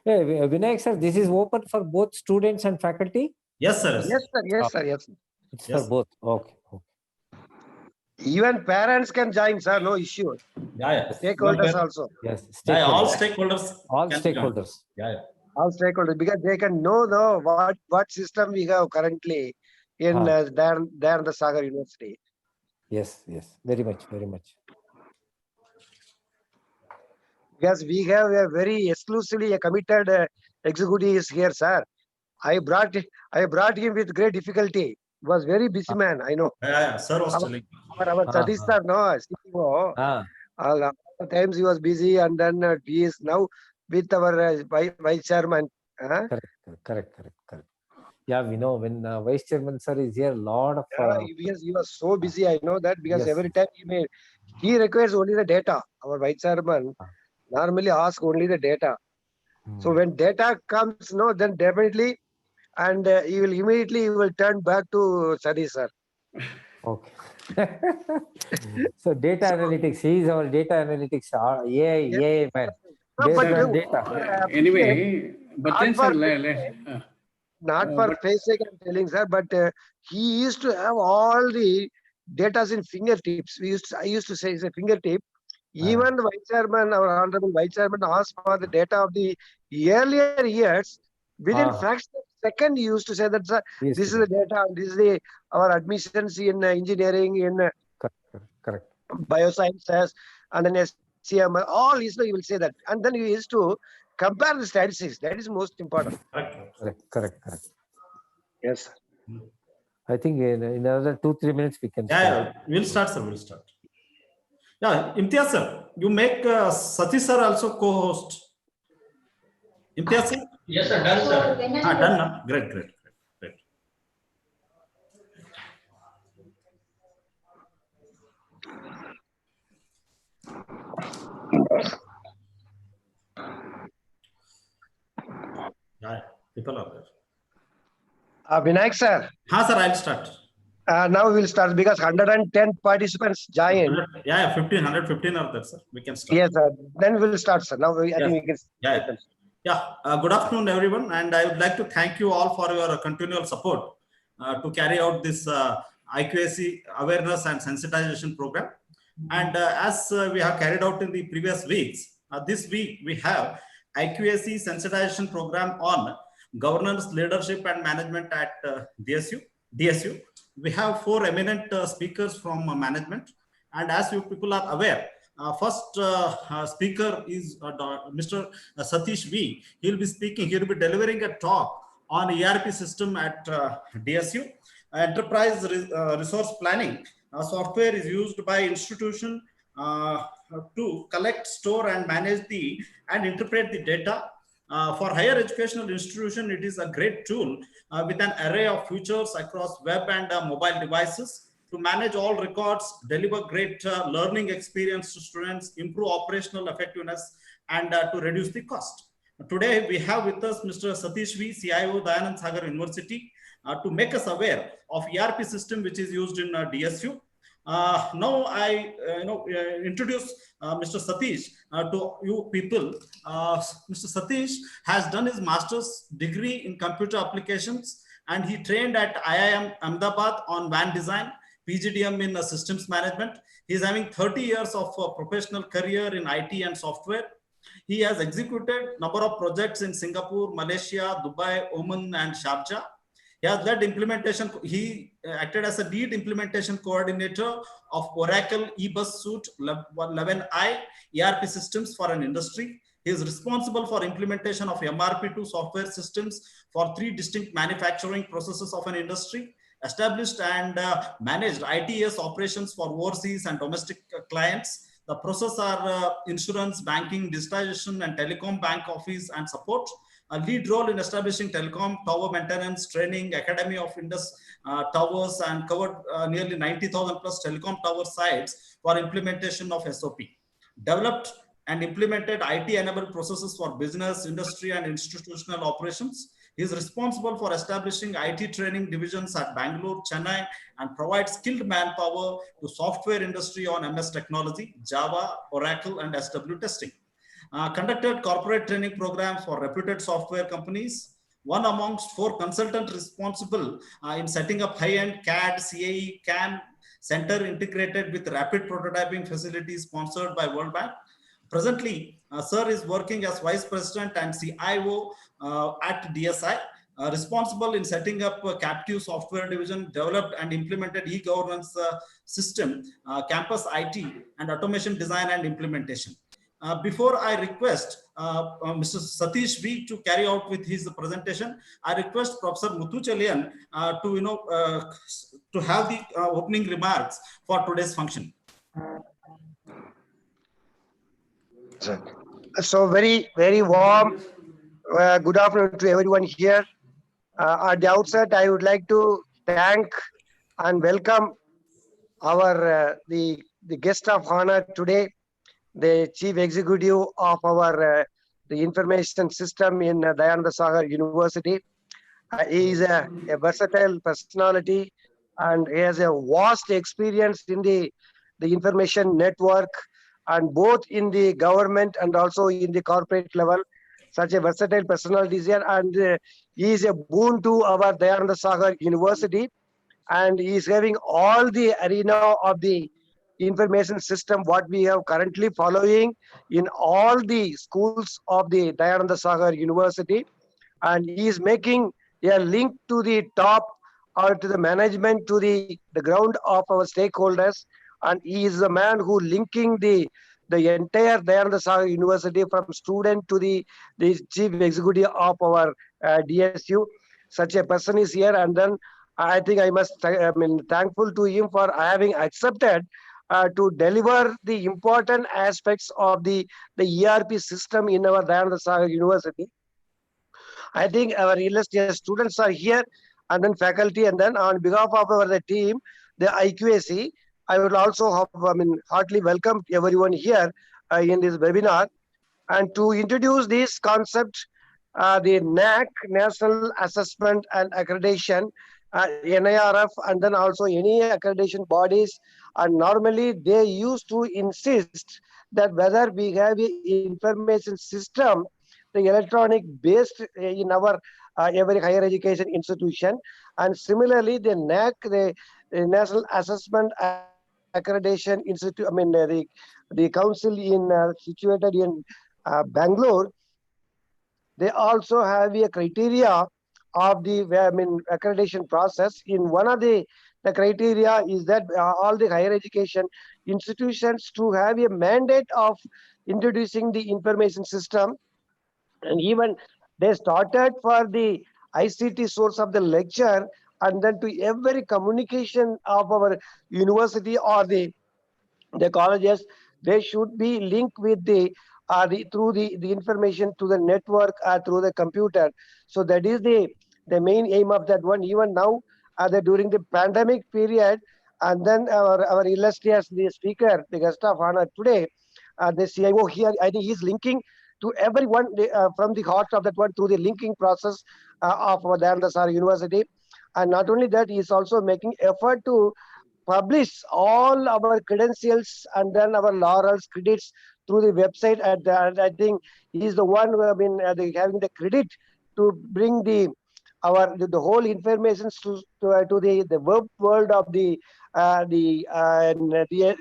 Hey, Vinayak sir, this is open for both students and faculty? Yes, sir. Yes, sir. Yes, sir. Yes. It's Yes. for both. Okay. Even parents can join, sir. No issue. Yeah. Stakeholders also. Yes. Yeah, all Stakeholders. stakeholders. All can stakeholders. join. Yeah. All stakeholders, because they can know what system we have currently in there in the Sagar University. Yes. Very much. Because we have a very exclusively a committed executives here, sir. I brought him with great difficulty. He was very busy man, I know. Yeah. Sir was telling. Our Satish sir, no, CEO, all the times he was busy, and then he is now with our vice chairman. Correct. Yeah, we know when Vice Chairman sir is here, lot of. Because he was so busy, I know that, because every time he requires only the data. Our vice chairman normally ask only the data. So when data comes, no, then definitely, and he will turn back to Satish sir. Okay. So data analytics, he is our data analytics, AI man. Based on data. Anyway, but then sir, not for face sake I'm telling, sir, but he used to have all the data in fingertips. I used to say it's a fingertip. Even the vice chairman, our honorable vice chairman, asked for the data of the earlier years. Within fraction of a second, he used to say that, sir, this is the data, this is our admissions in engineering, in correct. biosciences, and then SCM, all he will say that. And then he used to compare the statistics. That is most important. Correct. Yes. I think in another 2-3 minutes we can start. Yeah. We'll start, sir. Yeah, IMTIYAZ sir, you make Satish sir also co-host. IMTIYAZ sir? Yes, sir. Done, sir. Done, no? Great. Yeah, people are there. Vinayak sir. Sir, I'll start. Now we'll start, because 110 participants joined. Yeah, 115 are there, sir. We can start. Yes, sir. Then we'll start, sir. Now I think we can start. Good afternoon, everyone. And I would like to thank you all for your continual support to carry out this IQAC awareness and sensitization program. And as we have carried out in the previous weeks, this week we have IQAC sensitization program on governance, leadership, and management at DSU. We have 4 eminent speakers from management. And as you people are aware, first speaker is Mr. Satish V. He'll be speaking, he'll be delivering a talk on ERP system at DSU. Enterprise resource planning software is used by institution to collect, store, and manage and interpret the data. For higher educational institution, it is a great tool with an array of features across web and mobile devices to manage all records, deliver great learning experience to students, improve operational effectiveness, and to reduce the cost. Today, we have with us Mr. Satish V, CIO Sagar University, to make us aware of ERP system which is used in DSU. Now I introduce Mr. Satish to you people. Mr. Satish has done his master's degree in computer applications, and he trained at IIM Ahmedabad on WAN design, PGDM in systems management. He is having 30 years of professional career in IT and software. He has executed number of projects in Singapore, Malaysia, Dubai, Oman, and Sharjah. He has led implementation. He acted as a lead implementation coordinator of Oracle eBus Suite 11i ERP systems for an industry. He is responsible for implementation of MRP2 software systems for 3 distinct manufacturing processes of an industry, established and managed ITS operations for overseas and domestic clients. The process are insurance, banking, digitization, and telecom bank office and support. A lead role in establishing telecom tower maintenance, training, academy of Indus towers, and covered nearly 90,000 plus telecom tower sites for implementation of SOP. Developed and implemented IT-enabled processes for business, industry, and institutional operations. He is responsible for establishing IT training divisions at Bangalore, Chennai, and provides skilled manpower to software industry on MS technology, Java, Oracle, and SW testing. conducted corporate training programs for reputed software companies, one amongst 4 consultants responsible in setting up high-end CAD, CAE, CAM center integrated with rapid prototyping facilities sponsored by World Bank. Presently, Sir is working as Vice President and CIO at DSI, responsible in setting up a captive software division, developed and implemented e-governance system, campus IT, and automation design and implementation. Before I request Mr. Satish V to carry out with his presentation, I request Professor Muthuchelian to have the opening remarks for today's function. So very, very warm good afternoon to everyone here. At the outset, I would like to thank and welcome our the guest of honor today, the Chief Executive of our the Information System in Dayananda Sagar University. He is a versatile personality and he has a vast experience in the information network and both in the government and also in the corporate level. Such a versatile personality is here, and he is a boon to our Dayananda Sagar University, and he is having all the arena of the information system what we have currently following in all the schools of the Dayananda Sagar University, and he is making a link to the top or to the management to the ground of our stakeholders, and he is the man who linking the entire Dayananda Sagar University from student to the chief executive of our DSU. Such a person is here, and then I think I must thankful to him for having accepted to deliver the important aspects of the ERP system in our Dayananda Sagar University. I think our illustrious students are here, and then faculty, and then on behalf of our team, the IQAC, I would also have, heartily welcome everyone here in this webinar. And to introduce this concept, the NAAC, National Assessment and Accreditation, NIRF, and then also any accreditation bodies, and normally they used to insist that whether we have an information system, the electronic based in our every higher education institution, and similarly the NAAC, the National Assessment Accreditation Institute, the council in situated in Bangalore, they also have a criteria of the accreditation process. In one of the criteria is that all the higher education institutions to have a mandate of introducing the information system, and even they started for the ICT source of the lecture, and then to every communication of our university or the colleges, they should be linked with the through the information to the network through the computer. So that is the main aim of that one. Even now, during the pandemic period, and then our illustrious the speaker, the guest of honor today, the CIO here, I think he's linking to everyone from the heart of that one through the linking process of our Dayananda Sagar University. And not only that, he is also making effort to publish all our credentials and then our laurels credits through the website. And I think he is the one who have been having the credit to bring the whole information to the web world of the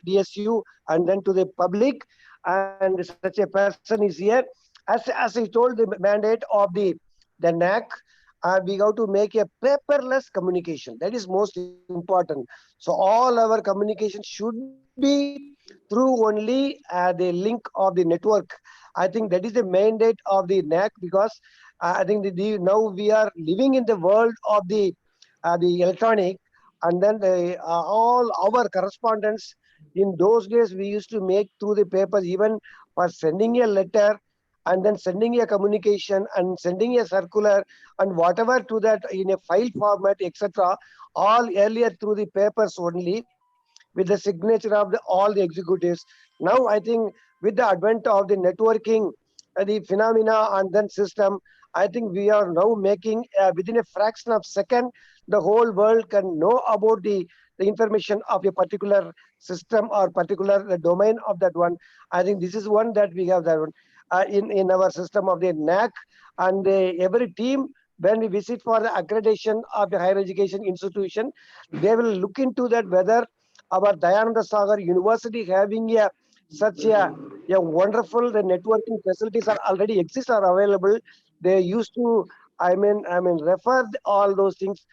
DSU and then to the public. And such a person is here. As I told, the mandate of the NAAC, we have to make a paperless communication. That is most important. So all our communication should be through only the link of the network. I think that is the mandate of the NAAC, because I think now we are living in the world of the electronic, and then all our correspondence in those days we used to make through the papers, even for sending a letter and then sending a communication and sending a circular and whatever to that in a file format, etc. All earlier through the papers only, with the signature of all the executives. Now I think with the advent of the networking, the phenomena and then system, I think we are now making within a fraction of second, the whole world can know about the information of a particular system or particular domain of that one. I think this is one that we have that one. in our system of the NAAC, and every team, when we visit for the accreditation of the higher education institution, they will look into that whether our Dayananda Sagar University having such a wonderful the networking facilities are already exist or available. They used to refer all those things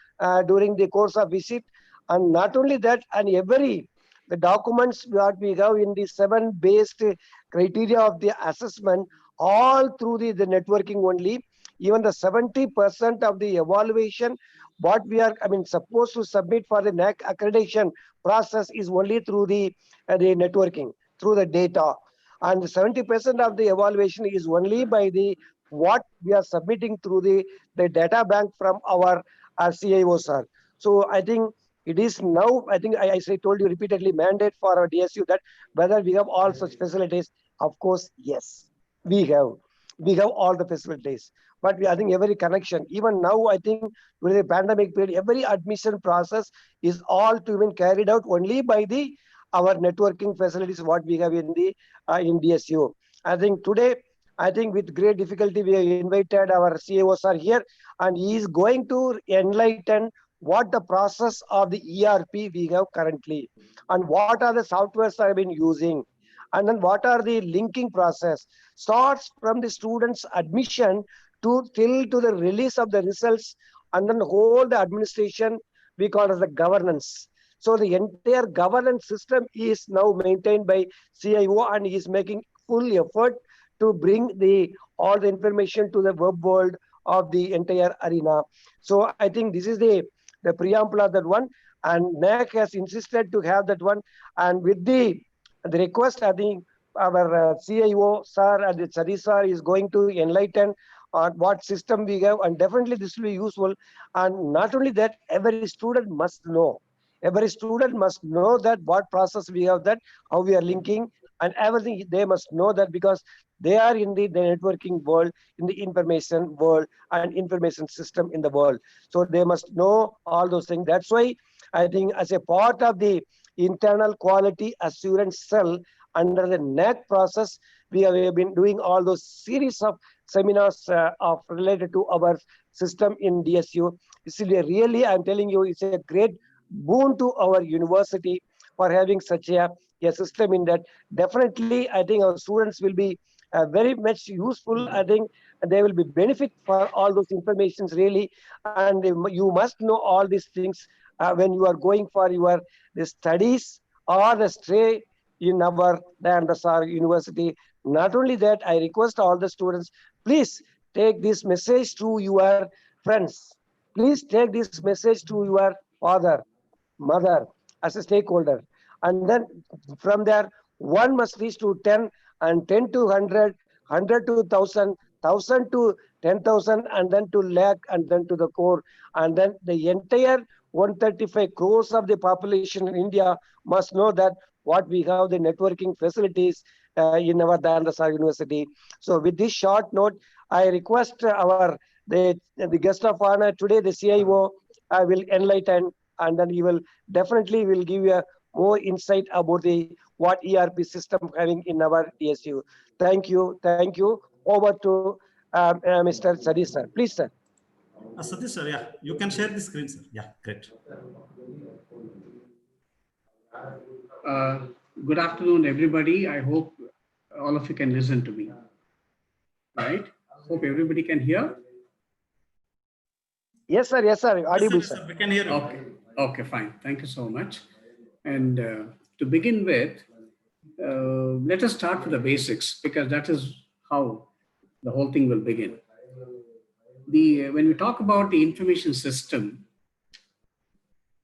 during the course of visit, and not only that, and the documents what we have in the 7 based criteria of the assessment, all through the networking only. Even the 70% of the evaluation what we are supposed to submit for the NAAC accreditation process is only through the networking, through the data, and 70% of the evaluation is only by the what we are submitting through the data bank from our CIO sir. So I think it is now, I think I told you repeatedly, mandate for our DSU that whether we have all such facilities. Of course, yes, we have all the facilities, but I think every connection, even now, I think during the pandemic period, every admission process is all to be carried out only by our networking facilities what we have in the in DSU. I think today, I think with great difficulty we have invited our CEOs are here, and he is going to enlighten what the process of the ERP we have currently, and what are the softwares I have been using, and then what are the linking process, starts from the students admission till to the release of the results, and then whole the administration we call as the governance. So the entire governance system is now maintained by CIO, and he is making full effort to bring all the information to the web world of the entire arena. So I think this is the preamble of that one, and NAAC has insisted to have that one, and with the request, I think our CIO sir and the Satish sir is going to enlighten on what system we have, and definitely this will be useful. And not only that, every student must know. Every student must know that what process we have, that how we are linking, and everything they must know that, because they are in the networking world, in the information world, and information system in the world. So they must know all those things. That's why I think as a part of the internal quality assurance cell under the NAAC process, we have been doing all those series of seminars of related to our system in DSU. This is really, I'm telling you, it's a great boon to our university for having such a system in that. Definitely, I think our students will be very much useful. I think they will be benefit for all those informations really, and you must know all these things when you are going for your the studies or the stay in our Dayananda University. Not only that, I request all the students, please take this message to your friends. Please take this message to your father, mother as a stakeholder. And then from there, 1 must reach to 10, and 10 to 100, 100 to 1,000, 1,000 to 10,000, and then to lakh, and then to the core. And then the entire 135 crores of the population in India must know that what we have the networking facilities in our Dayananda University. So with this short note, I request the guest of honor today, the CIO, will enlighten, and then he will definitely will give you more insight about what ERP system having in our DSU. Thank you. Over to Mr. Satish sir. Please, sir. Satish sir, yeah, you can share the screen, sir. Yeah, great. Good afternoon, everybody. I hope all of you can listen to me. Right? Hope everybody can hear. Yes, sir. Audible, Yes, sir. We can hear you. Okay, fine. Thank you so much. And to begin with, let us start with the basics, because that is how the whole thing will begin. When we talk about the information system,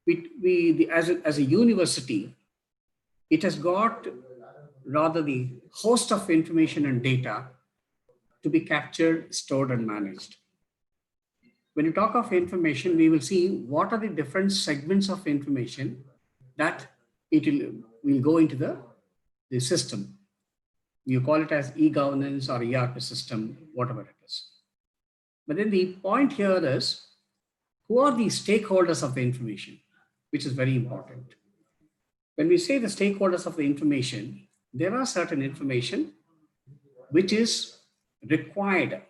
as a university, it has got rather the host of information and data to be captured, stored, and managed. When you talk of information, we will see what are the different segments of information that will go into the system. You call it as e-governance or ERP system, whatever it is. But then the point here is, who are the stakeholders of the information, which is very important. When we say the stakeholders of the information, there are certain information which is required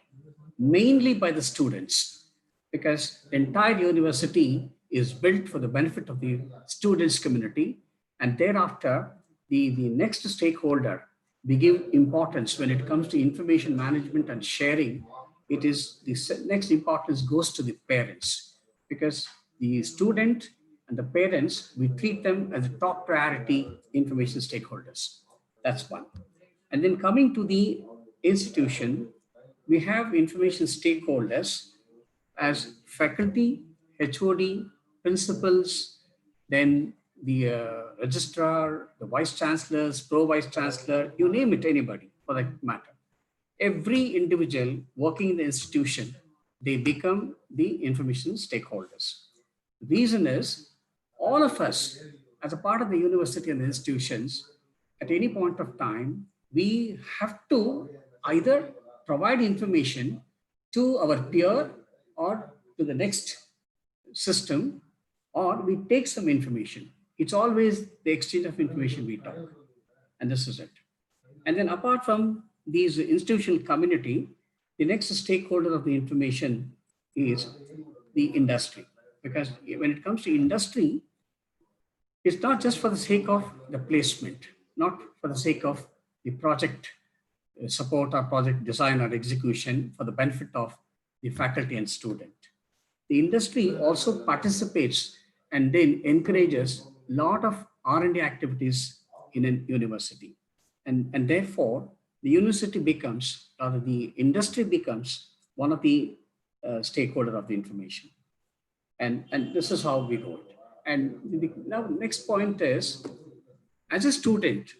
mainly by the students, because the entire university is built for the benefit of the students community. And thereafter, the next stakeholder we give importance when it comes to information management and sharing. It is the next importance goes to the parents, because the student and the parents, we treat them as a top priority information stakeholders. That's one. And then coming to the institution, we have information stakeholders as faculty, HOD, principals, then the registrar, the vice chancellors, pro vice chancellor, you name it, anybody for that matter. Every individual working in the institution, they become the information stakeholders. The reason is all of us as a part of the university and the institutions, at any point of time, we have to either provide information to our peer or to the next system, or we take some information. It's always the exchange of information we talk, and this is it. And then apart from these institutional community, the next stakeholder of the information is the industry. Because when it comes to industry, it's not just for the sake of the placement, not for the sake of the project support or project design or execution for the benefit of the faculty and student. The industry also participates and then encourages a lot of R&D activities in a university. And therefore, the university becomes, or the industry becomes one of the stakeholders of the information. And this is how we go it. And now next point is, as a student,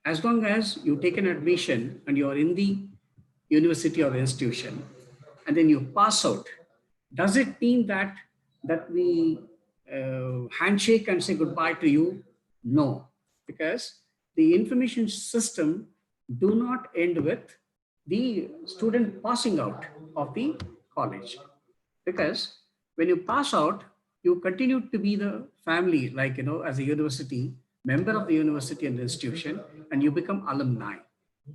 as long as you take an admission and you are in the university or institution, and then you pass out, does it mean that we handshake and say goodbye to you? No, because the information system do not end with the student passing out of the college. Because when you pass out, you continue to be the family, like, as a university, member of the university and the institution, and you become alumni.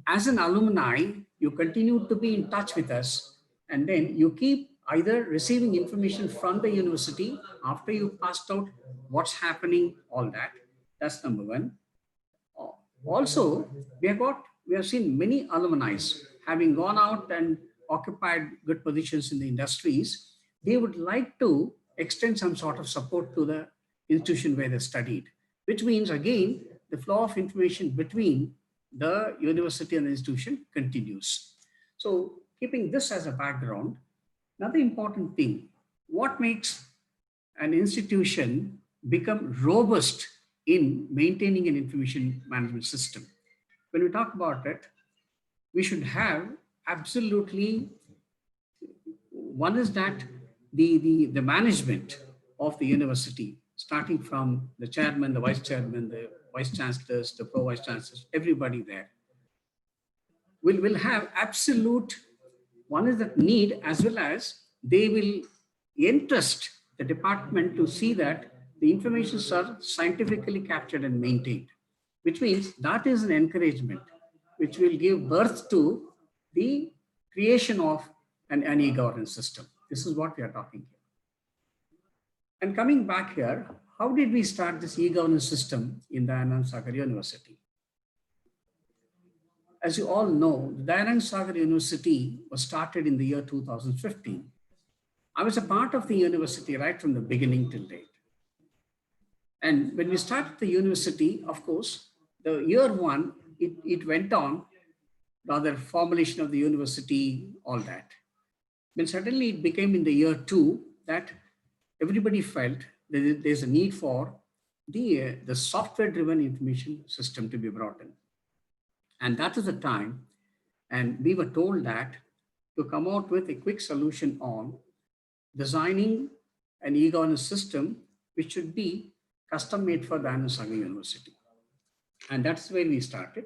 As an alumni, you continue to be in touch with us, and then you keep either receiving information from the university after you passed out, what's happening, all that. That's number one. Also, we have seen many alumni having gone out and occupied good positions in the industries. They would like to extend some sort of support to the institution where they studied, which means, again, the flow of information between the university and the institution continues. So keeping this as a background, another important thing, what makes an institution become robust in maintaining an information management system? When we talk about it, we should have absolutely, one is that the management of the university, starting from the chairman, the vice chairman, the vice chancellors, the pro vice chancellors, everybody there will have absolute, one is that need, as well as they will entrust the department to see that the informations are scientifically captured and maintained, which means that is an encouragement which will give birth to the creation of an e-governance system. This is what we are talking here. And coming back here, how did we start this e-governance system in Dayanand Sagar University? As you all know, the Dayanand Sagar University was started in the year 2015. I was a part of the university right from the beginning till date. And when we started the university, of course, the year one, it went on, rather formulation of the university, all that. Then suddenly it became in the year two that everybody felt that there's a need for the software-driven information system to be brought in. And that is the time, and we were told that to come out with a quick solution on designing an e-governance system which should be custom made for Dayanand Sagar University. And that's where we started.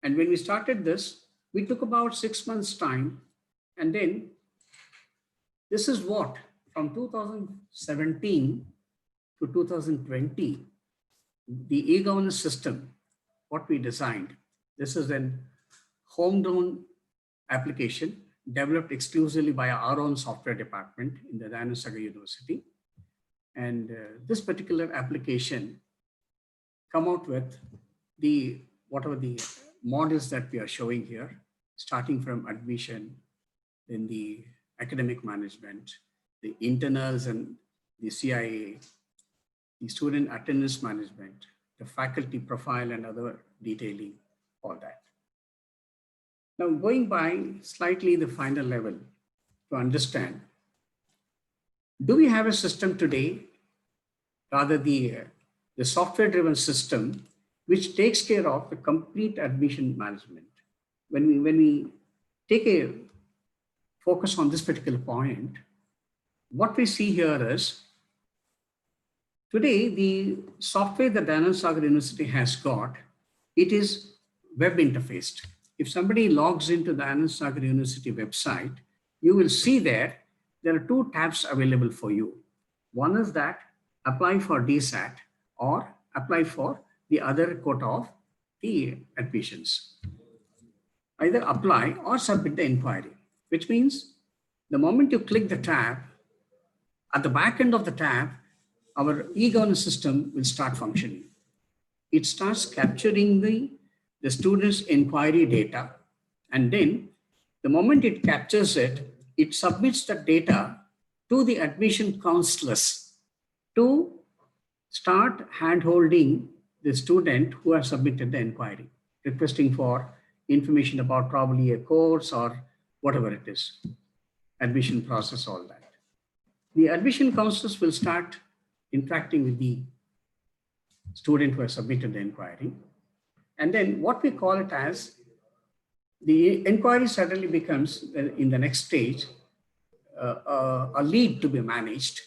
And when we started this, we took about 6 months' time. And then this is what, from 2017 to 2020, the e-governance system, what we designed, this is an homegrown application developed exclusively by our own software department in the Dayananda Sagar University. And this particular application come out with whatever the models that we are showing here, starting from admission, then the academic management, the internals and the CIA, the student attendance management, the faculty profile and other detailing, all that. Now going by slightly the final level to understand, do we have a system today, rather the software-driven system, which takes care of the complete admission management? When we take a focus on this particular point, what we see here is, today the software that Dayananda Sagar University has got, it is web interfaced. If somebody logs into the Dayananda Sagar University website, you will see there are two tabs available for you. One is that apply for DSAT or apply for the other quota of the admissions. Either apply or submit the inquiry, which means the moment you click the tab, at the back end of the tab, our e-governance system will start functioning. It starts capturing the student's inquiry data, and then the moment it captures it, it submits the data to the admission counselors to start hand-holding the student who has submitted the inquiry, requesting for information about probably a course or whatever it is, admission process, all that. The admission counselors will start interacting with the student who has submitted the inquiry. And then what we call it as, the inquiry suddenly becomes, in the next stage, a lead to be managed.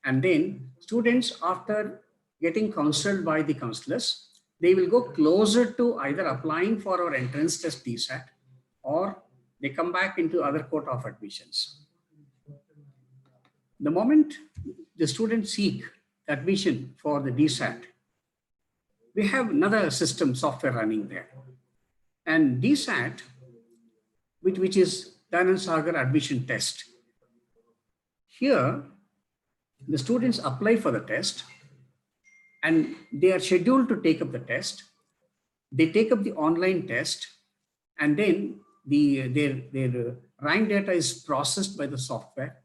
And then students, after getting counseled by the counselors, they will go closer to either applying for our entrance test DSAT, or they come back into other quota of admissions. The moment the students seek admission for the DSAT, we have another system software running there. And DSAT, which is Dayananda Sagar admission test. Here, the students apply for the test and they are scheduled to take up the test. They take up the online test, and then their rank data is processed by the software.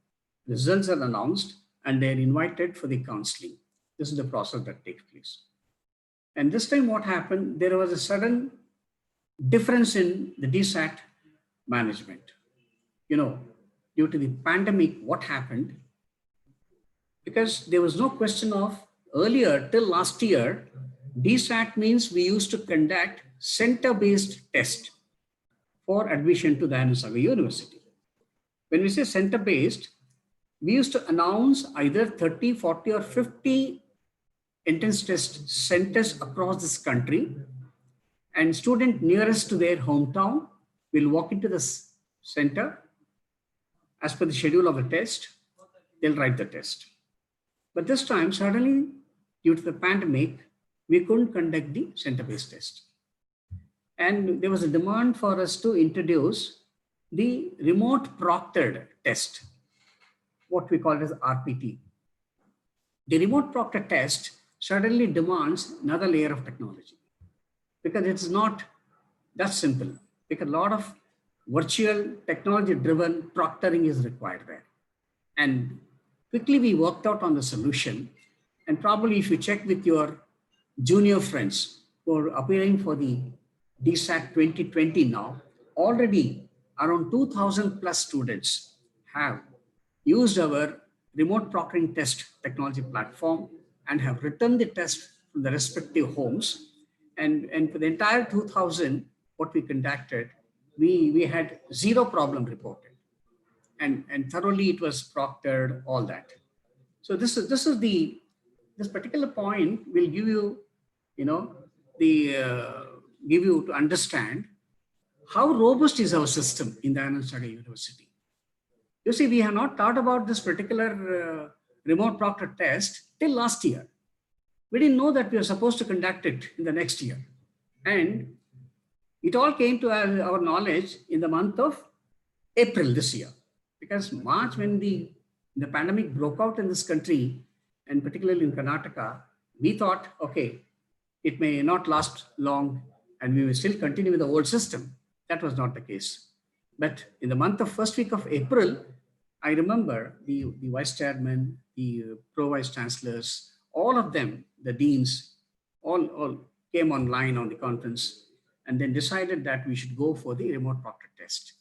Results are announced and they're invited for the counseling. This is the process that takes place. And this time what happened, there was a sudden difference in the DSAT management. You know, due to the pandemic, what happened? Because there was no question of, earlier till last year, DSAT means we used to conduct center-based test for admission to Dayananda Sagar University. When we say center-based, we used to announce either 30, 40 or 50 entrance test centers across this country, and student nearest to their hometown will walk into the center. As per the schedule of the test, they'll write the test. But this time, suddenly, due to the pandemic, we couldn't conduct the center-based test. And there was a demand for us to introduce the remote proctored test, what we call as RPT. The remote proctored test suddenly demands another layer of technology, because it's not that simple, because a lot of virtual technology-driven proctoring is required there. And quickly we worked out on the solution. And probably if you check with your junior friends who are appearing for the DSAT 2020 now, already around 2,000 plus students have used our remote proctoring test technology platform and have written the test from the respective homes. And for the entire 2,000, what we conducted, we had zero problem reported. And thoroughly it was proctored, all that. So this particular point will give you, give you to understand how robust is our system in the Dayananda Sagar University. You see, we have not thought about this particular remote proctor test till last year. We didn't know that we were supposed to conduct it in the next year. And it all came to our knowledge in the month of April this year. Because March, when the pandemic broke out in this country, and particularly in Karnataka, we thought, okay, it may not last long and we will still continue with the old system. That was not the case. But in the month of first week of April, I remember the vice chairman, the pro vice chancellors, all of them, the deans, all came online on the conference and then decided that we should go for the remote proctor test.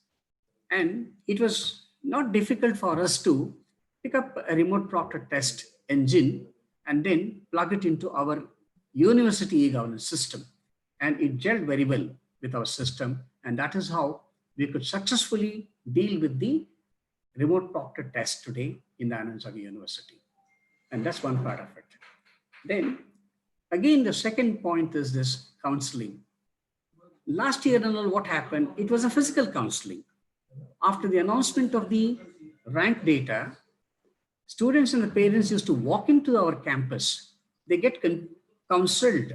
And it was not difficult for us to pick up a remote proctor test engine and then plug it into our university e-governance system. And it gelled very well with our system. And that is how we could successfully deal with the remote proctor test today in the Anand Sagar University. And that's one part of it. Then again, the second point is this counseling. Last year, what happened? It was a physical counseling. After the announcement of the rank data, students and the parents used to walk into our campus. They get counseled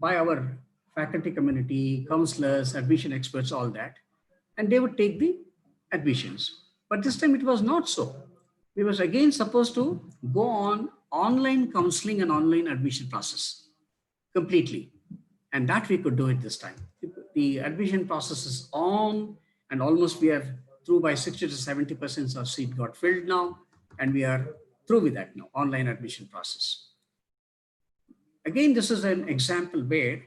by our faculty community, counselors, admission experts, all that, and they would take the admissions. But this time it was not so. We was again supposed to go on online counseling and online admission process completely. And that we could do it this time. The admission process is on and almost we are through by 60 to 70% of seat got filled now. And we are through with that now, online admission process. Again, this is an example where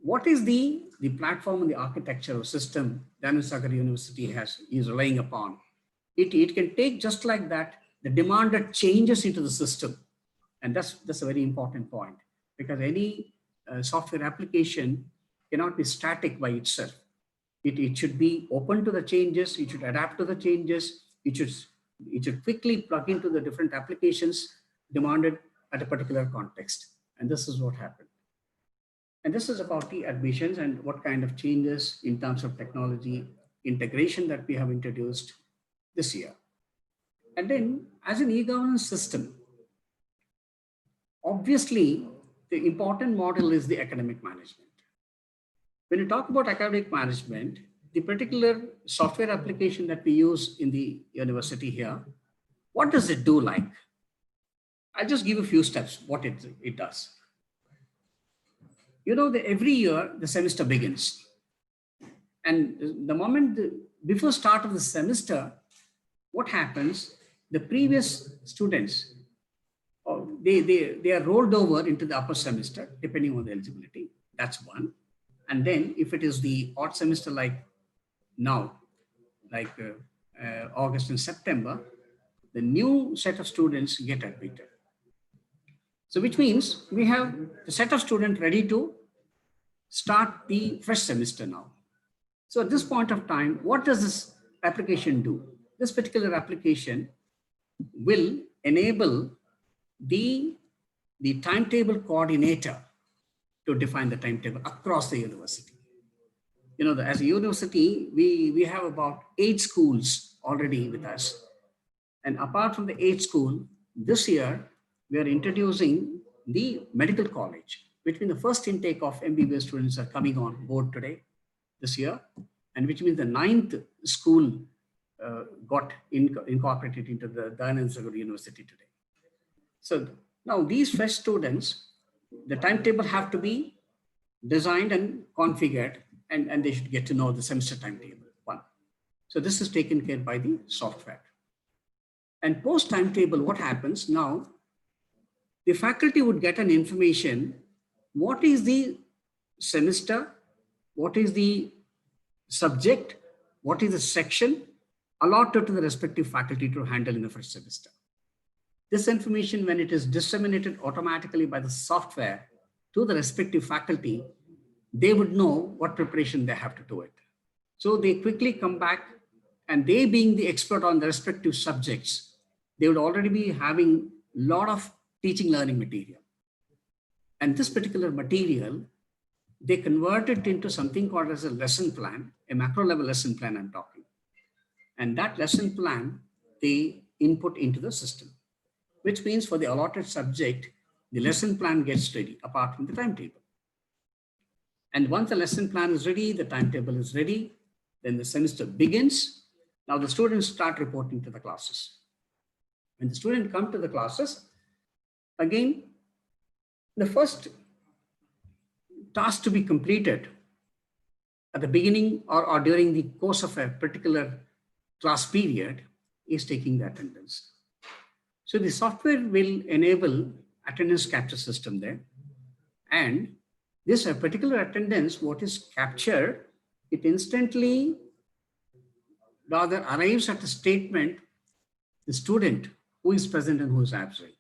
what is the platform and the architecture or system that Anand Sagar University is relying upon. It can take just like that the demanded changes into the system. And that's a very important point because any software application cannot be static by itself. It should be open to the changes. It should adapt to the changes. It should quickly plug into the different applications demanded at a particular context. And this is what happened. And this is about the admissions and what kind of changes in terms of technology integration that we have introduced this year. And then as an e-governance system, obviously the important model is the academic management. When you talk about academic management, the particular software application that we use in the university here, what does it do like? I'll just give a few steps, what it does. You know, every year the semester begins. And the moment before start of the semester, what happens? The previous students, they are rolled over into the upper semester, depending on the eligibility. That's one. And then if it is the odd semester like now, like August and September, the new set of students get admitted. So which means we have the set of students ready to start the fresh semester now. So at this point of time, what does this application do? This particular application will enable the timetable coordinator to define the timetable across the university. You know, as a university, we have about 8 schools already with us. And apart from the 8 schools, this year, we are introducing the medical college, which means the first intake of MBBS students are coming on board today, this year, and which means the 9th school got incorporated into the Anand Sagar University today. So now these fresh students, the timetable have to be designed and configured, and they should get to know the semester timetable, one. So this is taken care by the software. And post timetable, what happens now? The faculty would get an information, what is the semester, what is the subject, what is the section allotted to the respective faculty to handle in the first semester. This information, when it is disseminated automatically by the software to the respective faculty, they would know what preparation they have to do it. So they quickly come back, and they being the expert on the respective subjects, they would already be having a lot of teaching learning material. And this particular material, they convert it into something called as a lesson plan, a macro level lesson plan I'm talking. And that lesson plan, they input into the system, which means for the allotted subject, the lesson plan gets ready apart from the timetable. And once the lesson plan is ready, the timetable is ready, then the semester begins. Now the students start reporting to the classes. When the student come to the classes, again, the first task to be completed at the beginning or during the course of a particular class period is taking the attendance. So the software will enable attendance capture system there. And this particular attendance, what is captured, it instantly rather arrives at a statement, the student who is present and who is absent.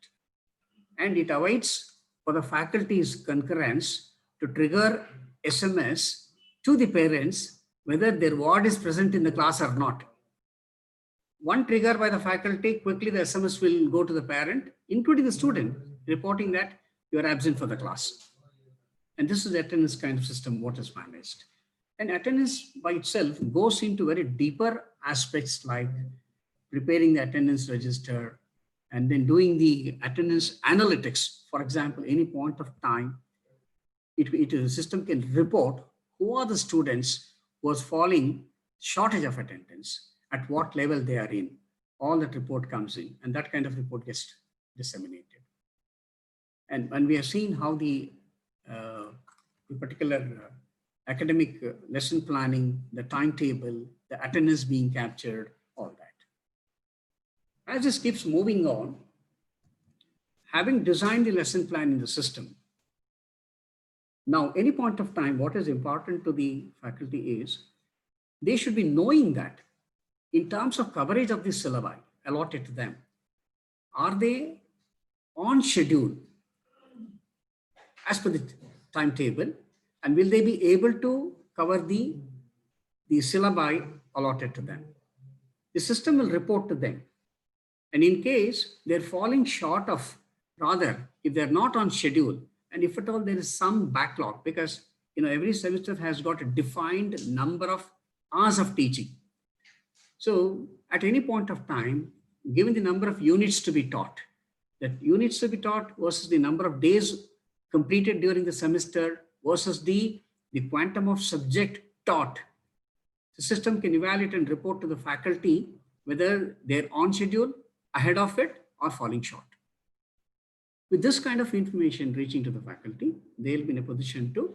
And it awaits for the faculty's concurrence to trigger SMS to the parents whether their ward is present in the class or not. One trigger by the faculty, quickly the SMS will go to the parent, including the student, reporting that you are absent for the class. And this is the attendance kind of system, what is managed. And attendance by itself goes into very deeper aspects like preparing the attendance register and then doing the attendance analytics. For example, any point of time, the system can report who are the students who are falling shortage of attendance, at what level they are in. All that report comes in, and that kind of report gets disseminated. And we have seen how the particular academic lesson planning, the timetable, the attendance being captured, all that. As this keeps moving on, having designed the lesson plan in the system, now any point of time, what is important to the faculty is they should be knowing that in terms of coverage of the syllabi allotted to them, are they on schedule as per the timetable, and will they be able to cover the syllabi allotted to them? The system will report to them. And in case they're falling short of, rather, if they're not on schedule, and if at all there is some backlog, because every semester has got a defined number of hours of teaching. So at any point of time, given the number of units to be taught, that units to be taught versus the number of days completed during the semester versus the quantum of subject taught, the system can evaluate and report to the faculty whether they're on schedule, ahead of it, or falling short. With this kind of information reaching to the faculty, they'll be in a position to,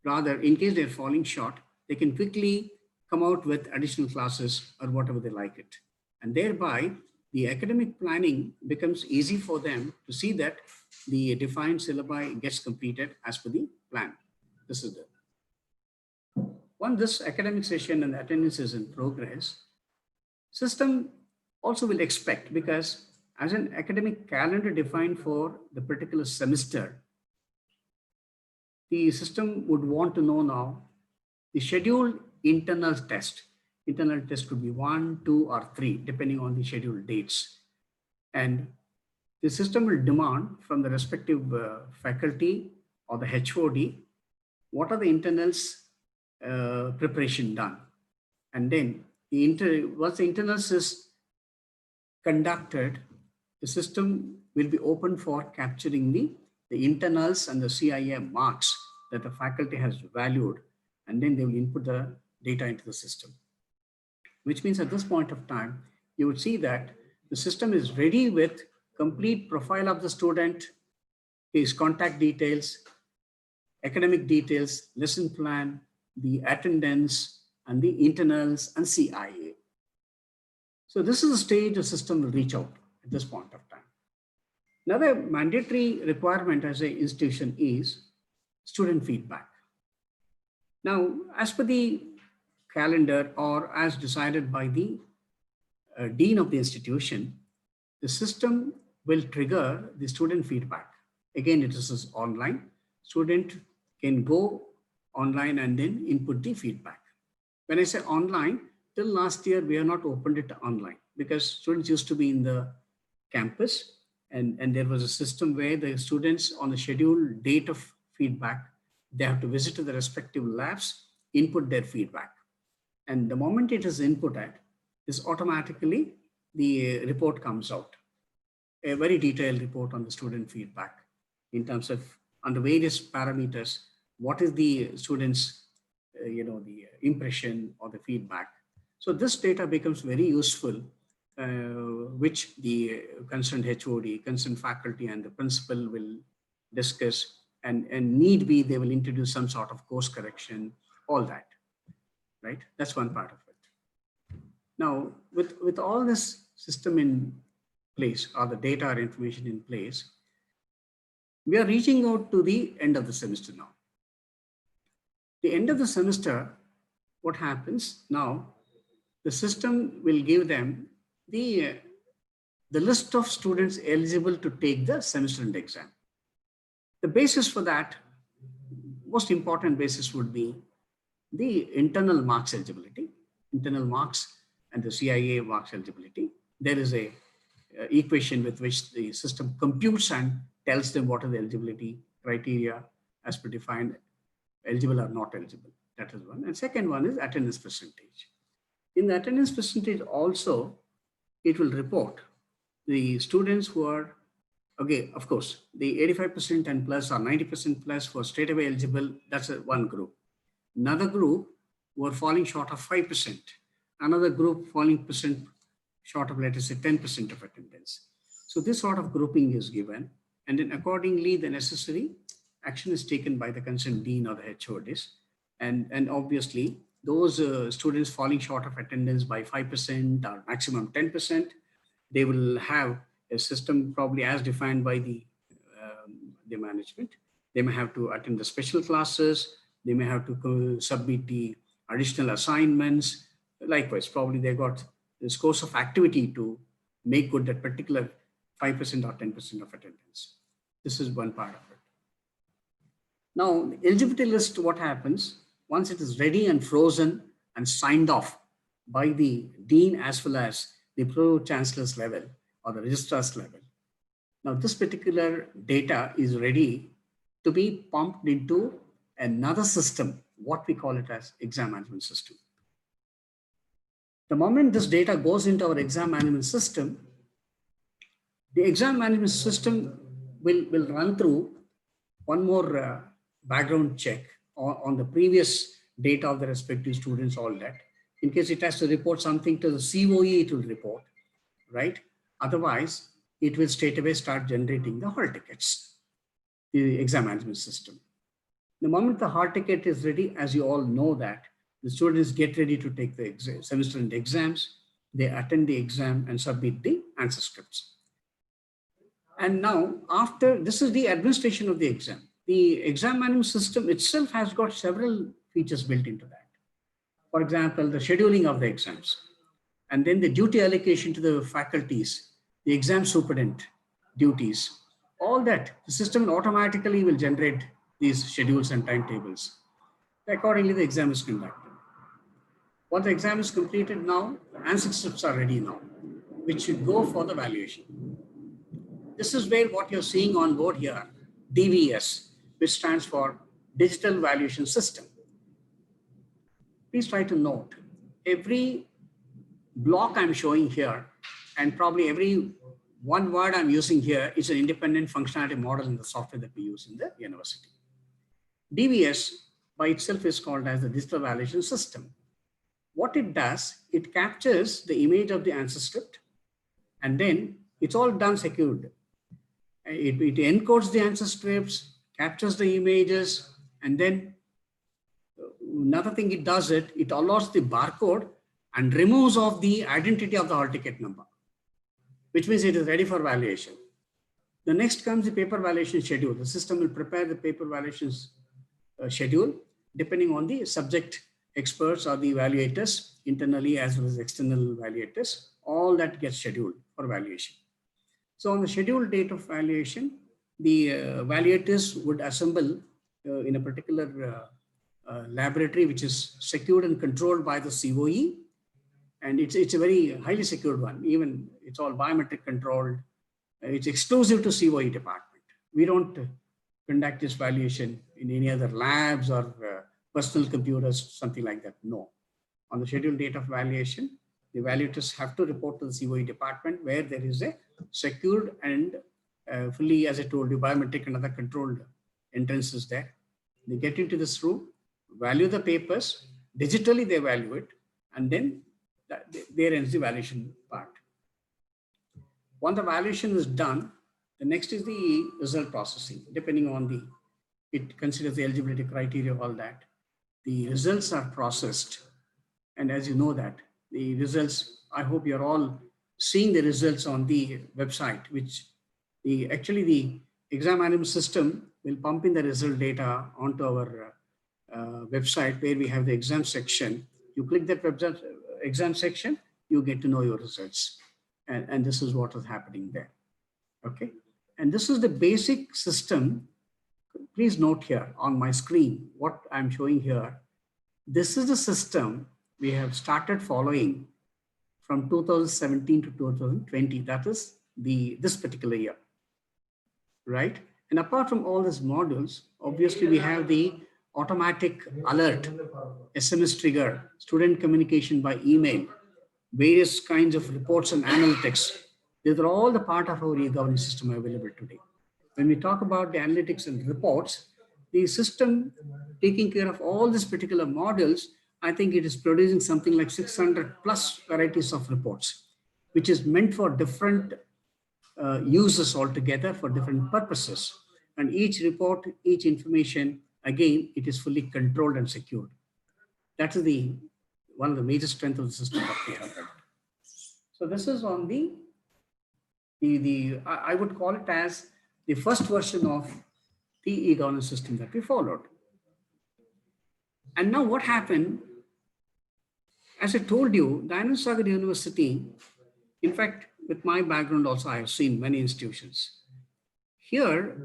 rather, in case they're falling short, they can quickly come out with additional classes or whatever they like it. And thereby, the academic planning becomes easy for them to see that the defined syllabi gets completed as per the plan. This is the once this academic session and attendance is in progress, system also will expect, because as an academic calendar defined for the particular semester, the system would want to know now the scheduled internal test. Internal test could be 1, 2, or 3, depending on the scheduled dates. And the system will demand from the respective faculty or the HOD, what are the internals preparation done? And then once the internals is conducted, the system will be open for capturing the internals and the CIA marks that the faculty has valued, and then they will input the data into the system. Which means at this point of time, you would see that the system is ready with complete profile of the student, his contact details, academic details, lesson plan, the attendance, and the internals and CIA. So this is the stage the system will reach out at this point of time. Another mandatory requirement as an institution is student feedback. Now, as per the calendar or as decided by the dean of the institution, the system will trigger the student feedback. Again, it is online. Student can go online and then input the feedback. When I say online, till last year, we have not opened it online because students used to be in the campus, and there was a system where the students on the scheduled date of feedback, they have to visit to the respective labs, input their feedback. And the moment it is inputted, this automatically the report comes out. A very detailed report on the student feedback in terms of under various parameters, what is the students, the impression or the feedback, So this data becomes very useful, which the concerned HOD, concerned faculty and the principal will discuss, and need be, they will introduce some sort of course correction, all that, right? That's one part of it. Now, with all this system in place, or the data or information in place, we are reaching out to the end of the semester now. The end of the semester, what happens now, the system will give them the list of students eligible to take the semester end exam. The basis for that, most important basis would be the internal marks eligibility, internal marks and the CIA marks eligibility. There is a equation with which the system computes and tells them what are the eligibility criteria as per defined, eligible or not eligible. That is one. And second one is attendance percentage. In the attendance percentage also, it will report the students who are, okay, of course, the 85% and plus or 90% plus for straight away eligible, that's one group. Another group were falling short of 5%. Another group falling short of, let us say, 10% of attendance. So this sort of grouping is given, and then accordingly, the necessary action is taken by the concerned dean or the HODs. And obviously, those students falling short of attendance by 5% or maximum 10%, they will have a system probably as defined by the management. They may have to attend the special classes. They may have to submit the additional assignments. Likewise, probably they got this course of activity to make good that particular 5% or 10% of attendance. This is one part of it. Now, the eligibility list, what happens, once it is ready and frozen and signed off by the dean as well as the pro-chancellor's level or the registrar's level. Now, this particular data is ready to be pumped into another system, what we call it as exam management system. The moment this data goes into our exam management system, the exam management system will run through one more background check on the previous data of the respective students, all that. In case it has to report something to the COE, it will report, right? Otherwise, it will straight away start generating the hall tickets, the exam management system. The moment the hall ticket is ready, as you all know that, the students get ready to take the semester end exams, they attend the exam and submit the answer scripts. And now, after, this is the administration of the exam. The exam management system itself has got several features built into that. For example, the scheduling of the exams, and then the duty allocation to the faculties, the exam superintendent duties, all that, the system automatically will generate these schedules and timetables. Accordingly, the exam is conducted. Once the exam is completed now, the answer scripts are ready now, which should go for the valuation. This is where what you're seeing on board here, DVS, which stands for Digital Valuation System. Please try to note, every block I'm showing here, and probably every one word I'm using here is an independent functionality model in the software that we use in the university. DVS by itself is called as the Digital Valuation System. What it does, it captures the image of the answer script, and then it's all done secured. It encodes the answer scripts, captures the images, and then another thing it does, it allows the barcode and removes of the identity of the hall ticket number, which means it is ready for valuation. The next comes the paper valuation schedule. The system will prepare the paper valuations schedule depending on the subject experts or the evaluators, internally as well as external evaluators. All that gets scheduled for valuation. So on the scheduled date of valuation, the evaluators would assemble in a particular laboratory which is secured and controlled by the COE, and it's a very highly secured one. Even it's all biometric controlled. It's exclusive to COE department. We don't conduct this valuation in any other labs or personal computers, something like that. No. On the scheduled date of valuation, the evaluators have to report to the COE department where there is a secured and fully, as I told you, biometric and other controlled entrances there. They get into this room, value the papers, digitally they value it, and then there ends the evaluation part. Once the evaluation is done, the next is the result processing. Depending on it considers the eligibility criteria, all that. The results are processed. And as you know that, the results, I hope you're all seeing the results on the website, which actually the exam management system will pump in the result data onto our website where we have the exam section. You click that website exam section, you get to know your results. And this is what is happening there. Okay. And this is the basic system. Please note here on my screen, what I'm showing here. This is the system we have started following from 2017 to 2020. That is this particular year, right? And apart from all these modules, obviously we have the automatic alert, SMS trigger, student communication by email, various kinds of reports and analytics. These are all the part of our e-governance system available today. When we talk about the analytics and reports, the system taking care of all these particular modules, I think it is producing something like 600 plus varieties of reports, which is meant for different users altogether for different purposes. And each report, each information, again, it is fully controlled and secured. That is one of the major strengths of the system that we have. So this is on I would call it as the first version of the e-governance system that we followed. And now what happened, as I told you, the Anand Sagar University, in fact, with my background also, I have seen many institutions. Here,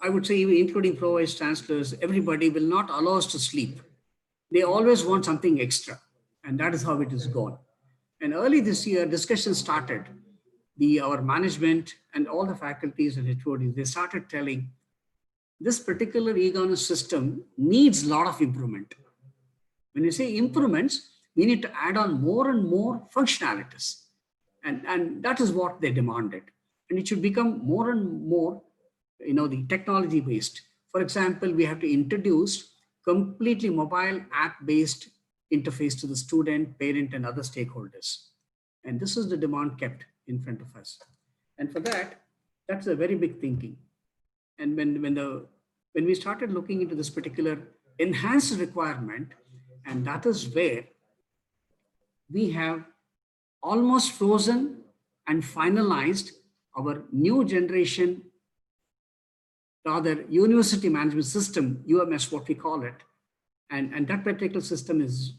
I would say, including pro vice chancellors, everybody will not allow us to sleep. They always want something extra, and that is how it is gone. And early this year, discussion started. Our management and all the faculties and HODs, they started telling this particular e-governance system needs a lot of improvement. When you say improvements, we need to add on more and more functionalities. And that is what they demanded. And it should become more and more, the technology based. For example, we have to introduce completely mobile app-based interface to the student, parent, and other stakeholders. And this is the demand kept in front of us. And for that, that's a very big thinking. And when we started looking into this particular enhanced requirement, and that is where we have almost frozen and finalized our new generation, rather university management system, UMS, what we call it. And that particular system is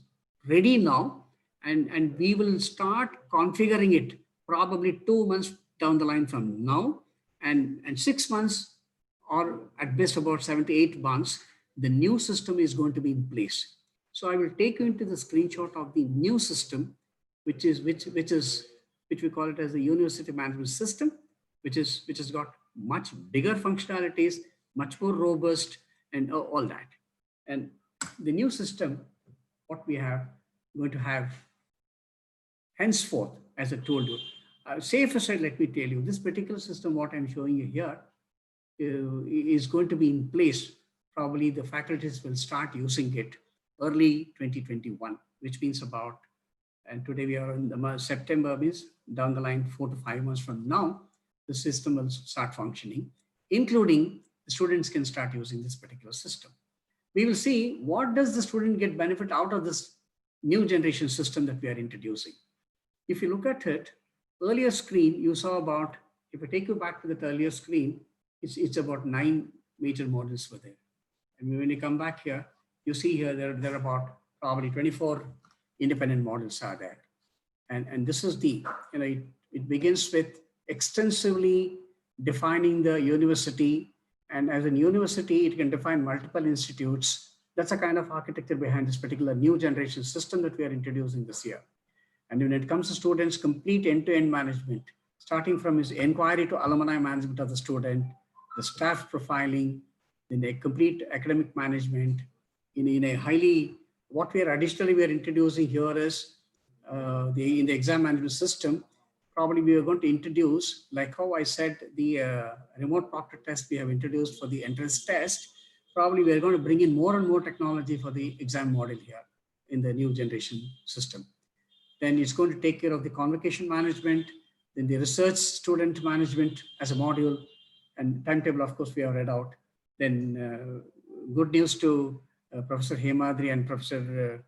ready now. And we will start configuring it probably 2 months down the line from now. And 6 months, or at best about 7 to 8 months, the new system is going to be in place. So I will take you into the screenshot of the new system, which we call it as the university management system, which has got much bigger functionalities, much more robust, and all that. And the new system, what we are going to have henceforth, as I told you, safe aside, let me tell you, this particular system, what I'm showing you here, is going to be in place. Probably the faculties will start using it early 2021, which means about, and today we are in the September, means down the line 4 to 5 months from now, the system will start functioning, including the students can start using this particular system. We will see what does the student get benefit out of this new generation system that we are introducing. If you look at it, earlier screen, you saw about, if I take you back to the earlier screen, it's about 9 major modules were there. And when you come back here, you see here, there are about probably 24 independent modules are there. And this is it begins with extensively defining the university. And as a university, it can define multiple institutes. That's a kind of architecture behind this particular new generation system that we are introducing this year. And when it comes to students, complete end-to-end management, starting from his inquiry to alumni management of the student, the staff profiling, then a complete academic management in a highly, what we are additionally we are introducing here is in the exam management system, probably we are going to introduce, like how I said, the remote proctor test we have introduced for the entrance test. Probably we are going to bring in more and more technology for the exam model here in the new generation system. Then it's going to take care of the convocation management, then the research student management as a module, and timetable, of course, we have read out. Then good news to Professor Hemadri and Professor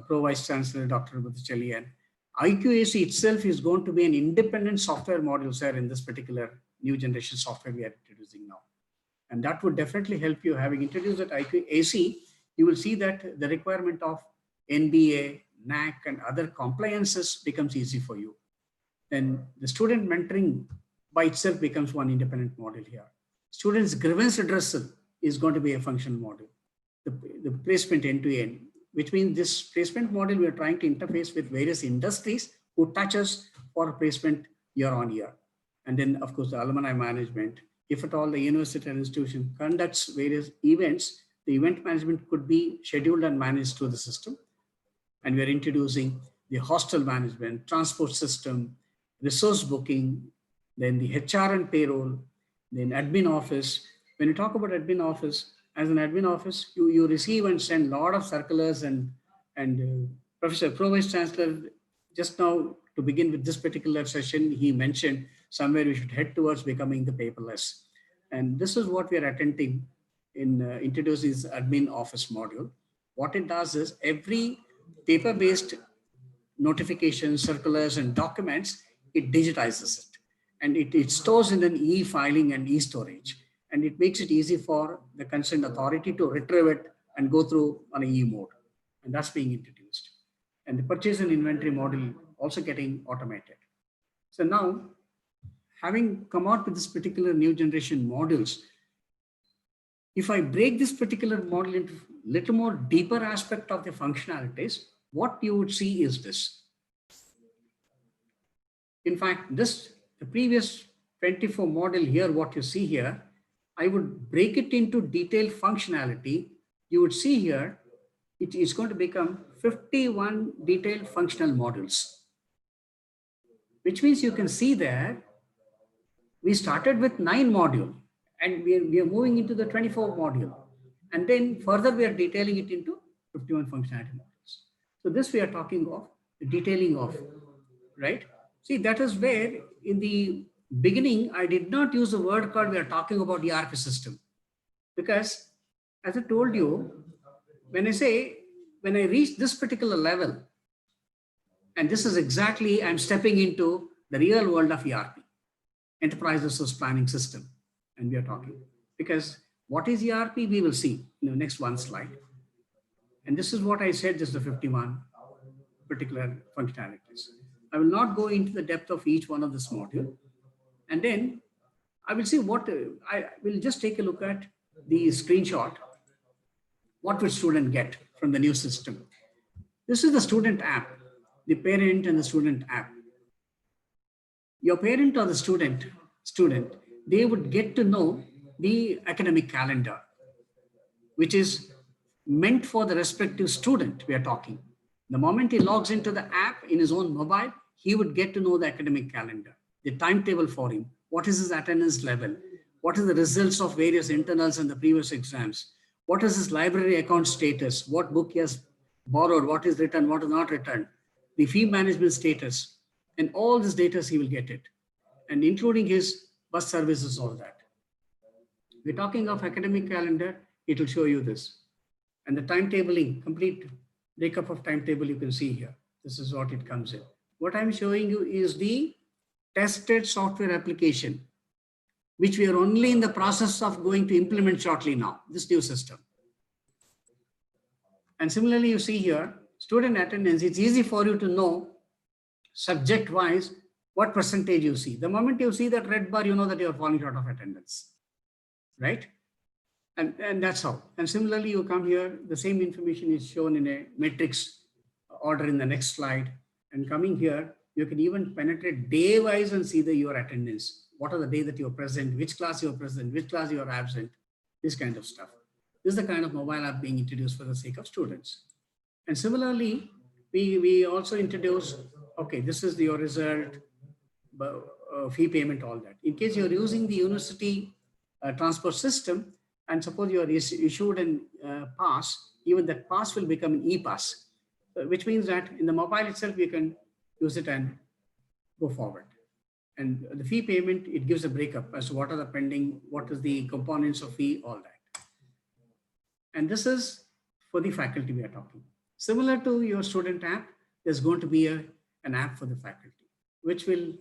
Pro Vice Chancellor Dr. Muthuchelian. IQAC itself is going to be an independent software module, sir, in this particular new generation software we are introducing now. And that would definitely help you. Having introduced that IQAC, you will see that the requirement of NBA, NAAC, and other compliances becomes easy for you. Then the student mentoring by itself becomes one independent module here. Students' grievance redressal is going to be a functional module. The placement end-to-end, which means this placement model we are trying to interface with various industries who touch us for placement year on year. And then, of course, the alumni management. If at all the university or institution conducts various events, the event management could be scheduled and managed through the system. And we are introducing the hostel management, transport system, resource booking, then the HR and payroll, then admin office. When you talk about admin office, as an admin office, you receive and send a lot of circulars and Professor Pro Vice Chancellor, just now to begin with this particular session, he mentioned somewhere we should head towards becoming the paperless. And this is what we are attempting in introducing this admin office module. What it does is every paper-based notifications, circulars, and documents, it digitizes it. And it stores in an e-filing and e-storage. And it makes it easy for the concerned authority to retrieve it and go through on a e-mode. And that's being introduced. And the purchase and inventory model also getting automated. So now, having come out with this particular new generation modules, if I break this particular model into little more deeper aspect of the functionalities, what you would see is this. In fact, the previous 24 model here, what you see here, I would break it into detailed functionality. You would see here, it is going to become 51 detailed functional modules, which means you can see there, we started with 9 modules and we are moving into the 24 module. And then further, we are detailing it into 51 functionality modules. So this we are talking of the detailing of, right? See, that is where in the beginning, I did not use the word called we are talking about ERP system. Because as I told you, when I reach this particular level, and this is exactly, I'm stepping into the real world of ERP, Enterprise Resource Planning System. And we are talking, because what is ERP, we will see in the next one slide. And this is what I said, this is the 51 particular functionalities. I will not go into the depth of each one of this module. And then I will see what, I will just take a look at the screenshot. What will student get from the new system? This is the student app, the parent and the student app. Your parent or the student, they would get to know the academic calendar, which is meant for the respective student we are talking. The moment he logs into the app in his own mobile, he would get to know the academic calendar, the timetable for him, what is his attendance level, what is the results of various internals and the previous exams, what is his library account status, what book he has borrowed, what is returned, what is not returned, the fee management status, and all this data he will get it, and including his bus services, all that. We're talking of academic calendar, it will show you this. And the timetabling, complete breakup of timetable you can see here. This is what it comes in. What I'm showing you is the tested software application, which we are only in the process of going to implement shortly now, this new system. And similarly, you see here, student attendance, it's easy for you to know subject-wise what percentage you see. The moment you see that red bar, you know that you are falling short of attendance, right? And that's how. And similarly, you come here, the same information is shown in a matrix order in the next slide. And coming here, you can even penetrate day-wise and see your attendance. What are the day that you're present, which class you're present, which class you're absent, this kind of stuff. This is the kind of mobile app being introduced for the sake of students. And similarly, we also introduce, okay, this is your result, fee payment, all that. In case you're using the university transport system, and suppose you are issued a pass, even that pass will become an e-pass, which means that in the mobile itself, you can use it and go forward. And the fee payment, it gives a breakup as to what are the pending, what is the components of fee, all that. And this is for the faculty we are talking. Similar to your student app, there's going to be an app for the faculty, which will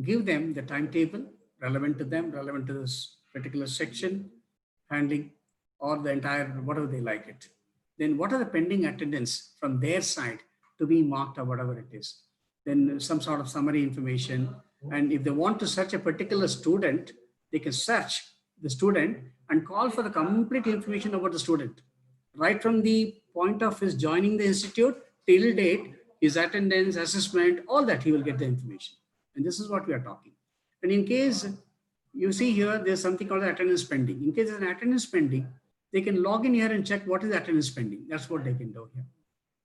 give them the timetable relevant to them, relevant to this particular section, handling, or the entire, whatever they like it. Then what are the pending attendance from their side to be marked or whatever it is. Then some sort of summary information. And if they want to search a particular student, they can search the student and call for the complete information about the student. Right from the point of his joining the institute till date, his attendance, assessment, all that he will get the information. And this is what we are talking. And in case you see here, there's something called attendance pending. In case there's an attendance pending, they can log in here and check what is the attendance pending. That's what they can do here.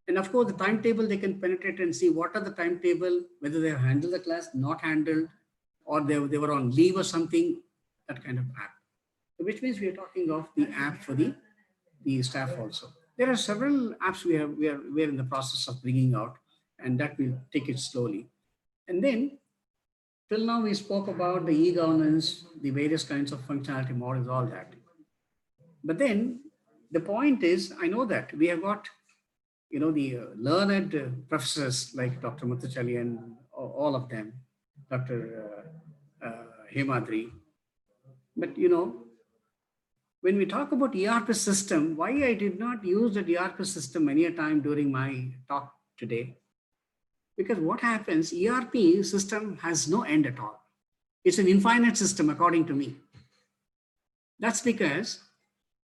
And of course, the timetable, they can penetrate and see what are the timetable, whether they have handled the class, not handled, or they were on leave or something, that kind of app. So which means we are talking of the app for the staff also. There are several apps we are in the process of bringing out, and that will take it slowly. And then till now we spoke about the e-governance, the various kinds of functionality models, all that. But then the point is, I know that we have got, the learned professors like Dr. Muthuchelian, all of them, Dr. Hemadri. But when we talk about ERP system, why I did not use the ERP system many a time during my talk today? Because what happens, ERP system has no end at all. It's an infinite system, according to me. That's because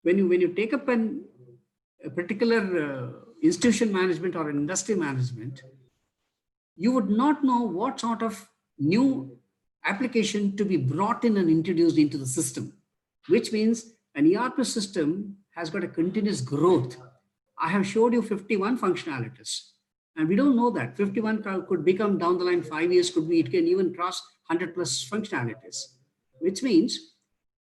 when you take up a particular institution management or an industry management, you would not know what sort of new application to be brought in and introduced into the system, which means an ERP system has got a continuous growth. I have showed you 51 functionalities, and we don't know that 51 could become down the line 5 years, it can even cross 100 plus functionalities, which means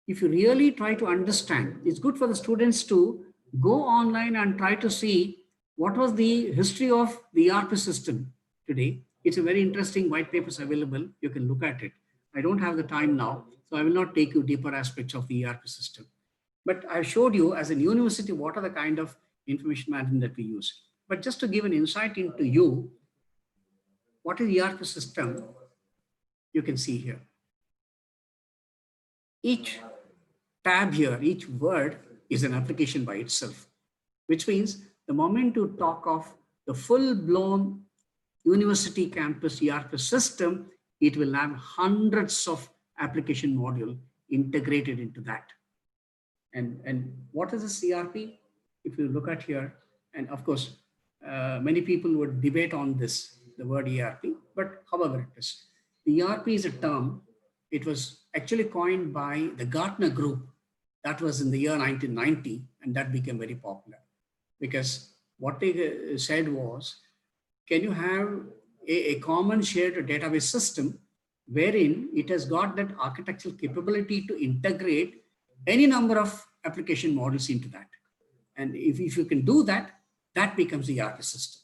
if you really try to understand, it's good for the students to go online and try to see what was the history of the ERP system today. It's a very interesting white papers available. You can look at it. I don't have the time now, so I will not take you deeper aspects of the ERP system. But I showed you as a university, what are the kind of information management that we use. But just to give an insight into you, what is ERP system? You can see here. Each tab here, each word is an application by itself, which means the moment you talk of the full-blown university campus ERP system, it will have hundreds of application module integrated into that. And what is this ERP? If you look at here, and of course, many people would debate on this, the word ERP, but however it is. The ERP is a term, it was actually coined by the Gartner Group. That was in the year 1990, and that became very popular. Because what they said was, can you have a common shared database system wherein it has got that architectural capability to integrate any number of application models into that. And if you can do that, that becomes the ERP system.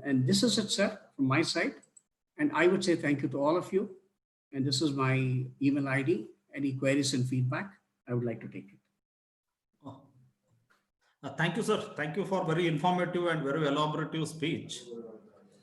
And this is it, sir, from my side. And I would say thank you to all of you. And this is my email ID. Any queries and feedback, I would like to take it. Thank you, sir. Thank you for very informative and very elaborative speech.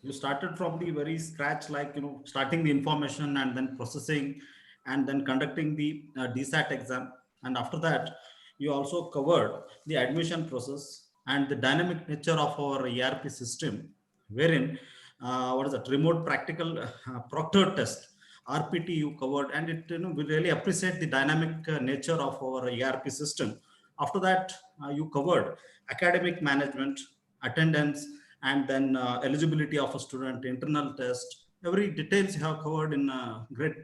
You started from the very scratch, like, starting the information and then processing and then conducting the DSAT exam. And after that, you also covered the admission process and the dynamic nature of our ERP system, wherein, remote practical proctor test, RPT you covered, and it, we really appreciate the dynamic nature of our ERP system. After that, you covered academic management, attendance, and then eligibility of a student, internal test, every details you have covered in great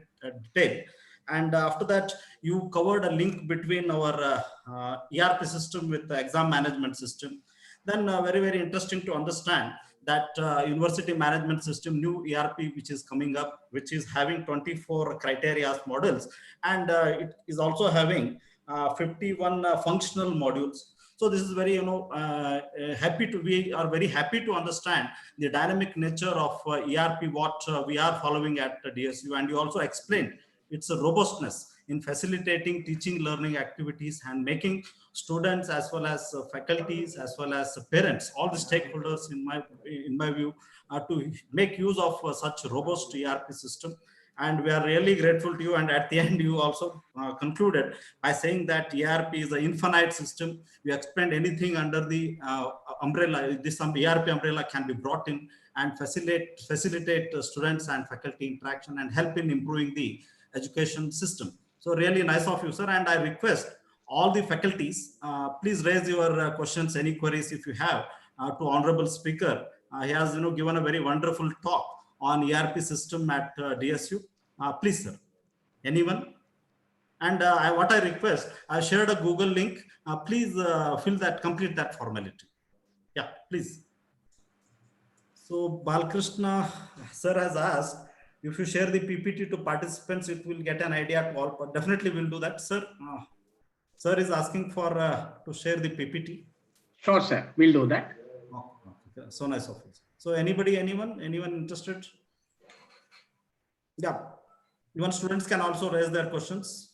detail. And after that, you covered a link between our ERP system with the exam management system. Then very, very interesting to understand that university management system, new ERP, which is coming up, which is having 24 criteria models. And it is also having 51 functional modules. So this is very, we are very happy to understand the dynamic nature of ERP, what we are following at DSU. And you also explained its robustness in facilitating teaching learning activities and making students as well as faculties as well as parents, all the stakeholders in my view, to make use of such robust ERP system. And we are really grateful to you. And at the end, you also concluded by saying that ERP is an infinite system. You explained anything under the umbrella, this ERP umbrella can be brought in and facilitate students and faculty interaction and help in improving the education system. So really nice of you, sir. And I request all the faculties, please raise your questions, any queries if you have to honorable speaker. He has given a very wonderful talk on ERP system at DSU. Please, sir. Anyone? And what I request, I shared a Google link. Please complete that formality. Yeah, please. So Balkrishna sir has asked, if you share the PPT to participants, it will get an idea to all. But definitely we'll do that, sir. Sir is asking for to share the PPT. Sure, sir. We'll do that. Oh, okay. So nice of you. So anyone interested? Yeah. Even students can also raise their questions.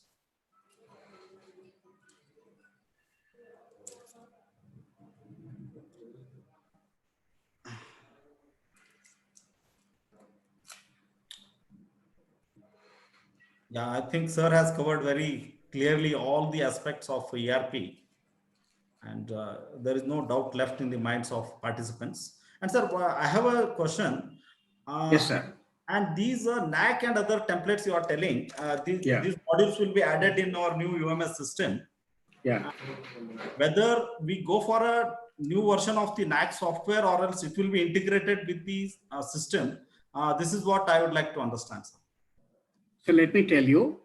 Yeah, I think sir has covered very clearly all the aspects of ERP, and there is no doubt left in the minds of participants. And sir, I have a question. Yes, sir. And these NAAC and other templates you are telling, these modules will be added in our new UMS system. Yeah. Whether we go for a new version of the NAAC software or else it will be integrated with the system. This is what I would like to understand, sir. So let me tell you,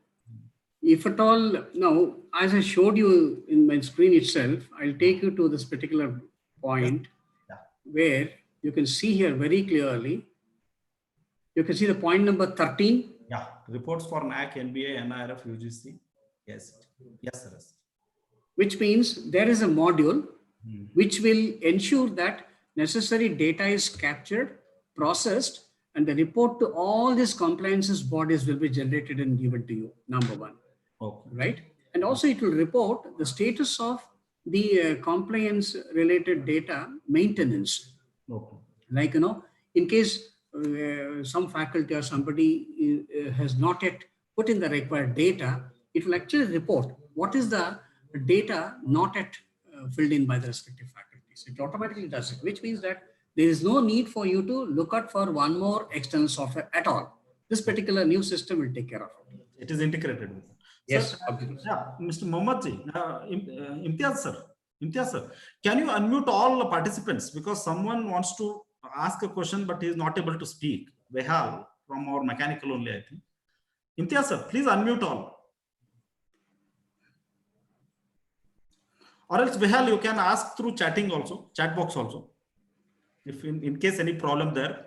if at all, now, as I showed you in my screen itself, I'll take you to this particular point where you can see here very clearly. You can see the point number 13. Yeah, reports for NAAC, NBA, NIRF, UGC. Yes, yes, sir. Which means there is a module which will ensure that necessary data is captured, processed, and the report to all these compliances bodies will be generated and given to you, number one. Okay. Right? And also it will report the status of the compliance related data maintenance. Okay. Like, in case some faculty or somebody has not yet put in the required data, it will actually report what is the data not yet filled in by the respective faculties. It automatically does it, which means that there is no need for you to look out for one more external software at all. This particular new system will take care of it. It is integrated with it. Yes, sir, absolutely. Yeah, Mr. Mohammed, IMTIYAZ sir, can you unmute all the participants, because someone wants to ask a question but he is not able to speak. Behal from our mechanical only, I think. IMTIYAZ sir, please unmute all. Or else Behal, you can ask through chatting also, chat box also, if in case any problem there.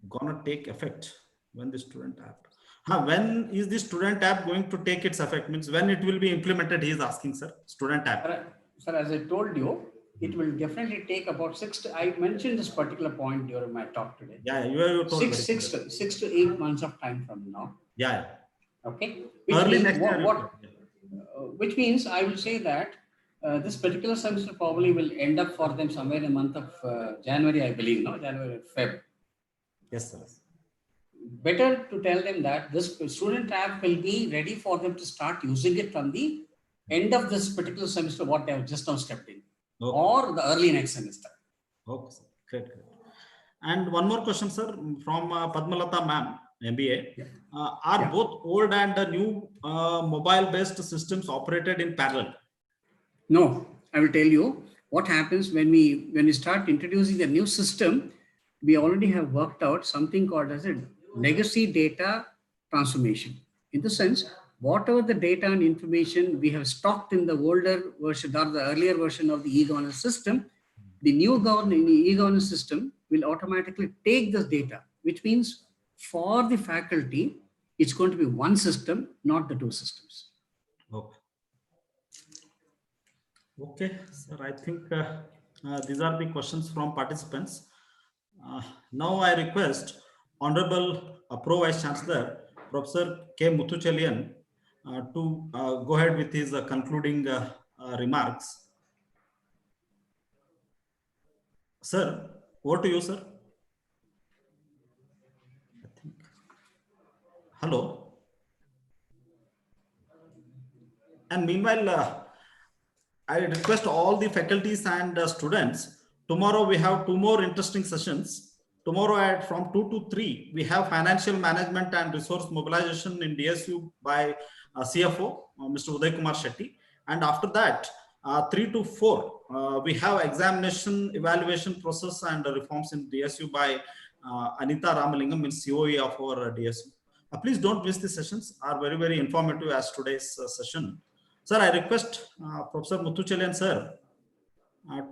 Gonna take effect when the student app. When is the student app going to take its effect? Means when it will be implemented, he is asking, sir. Student app. Sir, as I told you, it will definitely take about I mentioned this particular point during my talk today. Yeah, you told 6 to 8 months of time from now. Yeah. Okay. Early next year. Which means I will say that this particular semester probably will end up for them somewhere in the month of January, I believe, no? January, Feb. Yes, sir. Better to tell them that this student app will be ready for them to start using it from the end of this particular semester, what they have just now stepped in, or the early next semester. Okay, sir. Great. And one more question, sir, from Padmalata ma'am, MBA. Yeah. Are both old and new mobile-based systems operated in parallel? No, I will tell you what happens when we start introducing a new system. We already have worked out something called as a legacy data transformation. In the sense, whatever the data and information we have stocked in the older version or the earlier version of the e-governance system, the new e-governance system will automatically take this data, which means for the faculty, it's going to be one system, not the two systems. Okay. Okay, sir, I think these are the questions from participants. Now I request Honorable Pro Vice Chancellor, Professor K. Muthuchelian, to go ahead with his concluding remarks. Sir, over to you, sir. I think. Hello. And meanwhile, I request all the faculties and students, tomorrow we have 2 more interesting sessions. Tomorrow from 2 to 3, we have financial management and resource mobilization in DSU by CFO, Mr. Uday Kumar Shetty. And after that, 3 to 4, we have examination evaluation process and reforms in DSU by Anita Ramalingam, COE of our DSU. Please don't miss the sessions, are very, very informative as today's session. Sir, I request Professor Muthuchelian, sir,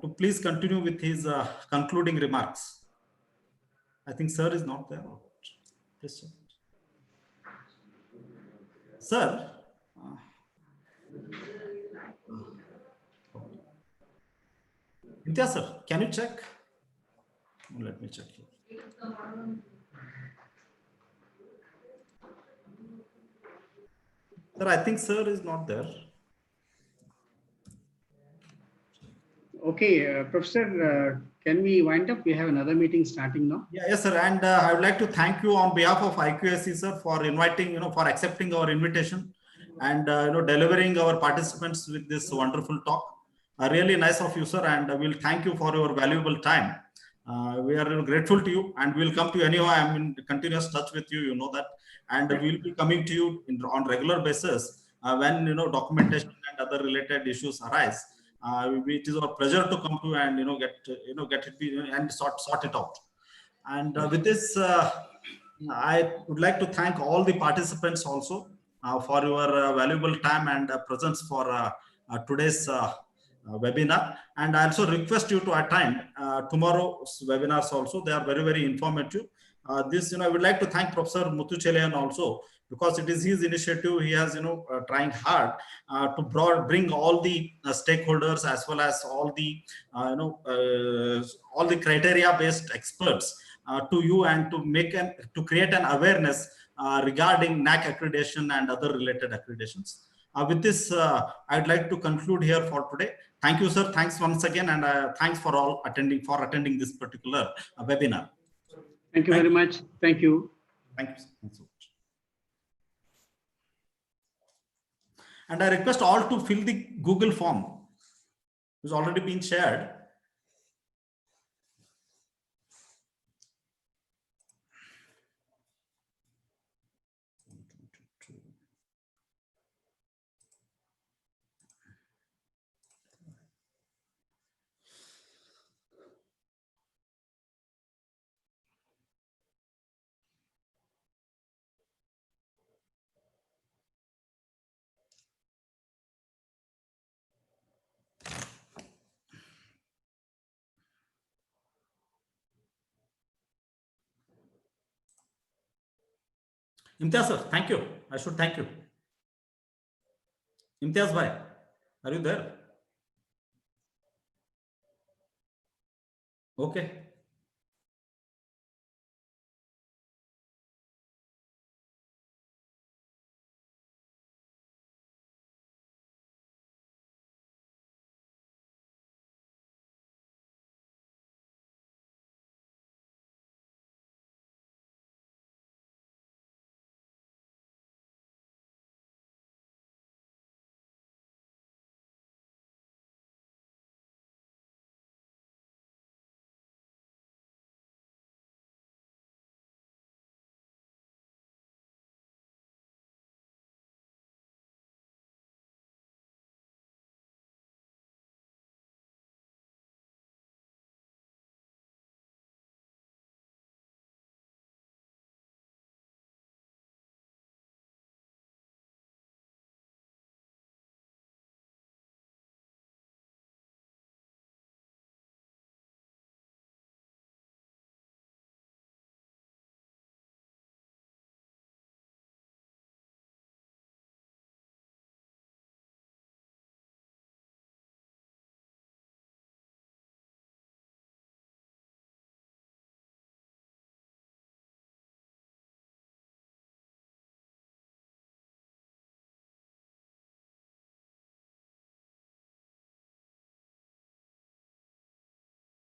to please continue with his concluding remarks. I think sir is not there. Please, sir. Sir, Imtiaz, sir, can you check? Let me check here. Sir, I think sir is not there. Okay, Professor, can we wind up? We have another meeting starting now. Yeah, yes, sir. And I would like to thank you on behalf of IQAC, sir, for inviting, for accepting our invitation and, delivering our participants with this wonderful talk. Really nice of you, sir. And we'll thank you for your valuable time. We are grateful to you and we'll come to you anyhow. I'm in continuous touch with you, you know that. And we'll be coming to you on regular basis when, documentation and other related issues arise. It is our pleasure to come to and get it and sort it out. And with this, I would like to thank all the participants also for your valuable time and presence for today's webinar. And I also request you to attend tomorrow's webinars also. They are very, very informative. I would like to thank Professor Muthuchelian also, because it is his initiative. He has, trying hard to bring all the stakeholders as well as all the, all the criteria-based experts to you and to create an awareness regarding NAAC accreditation and other related accreditations. With this, I'd like to conclude here for today. Thank you, sir. Thanks once again, and thanks for all attending this particular webinar. Thank you very much. Thank you. Thank you. Thanks so much. And I request all to fill the Google form. It's already been shared. Imtiaz, sir, thank you. I should thank you. Imtiaz bhai, are you there? Okay.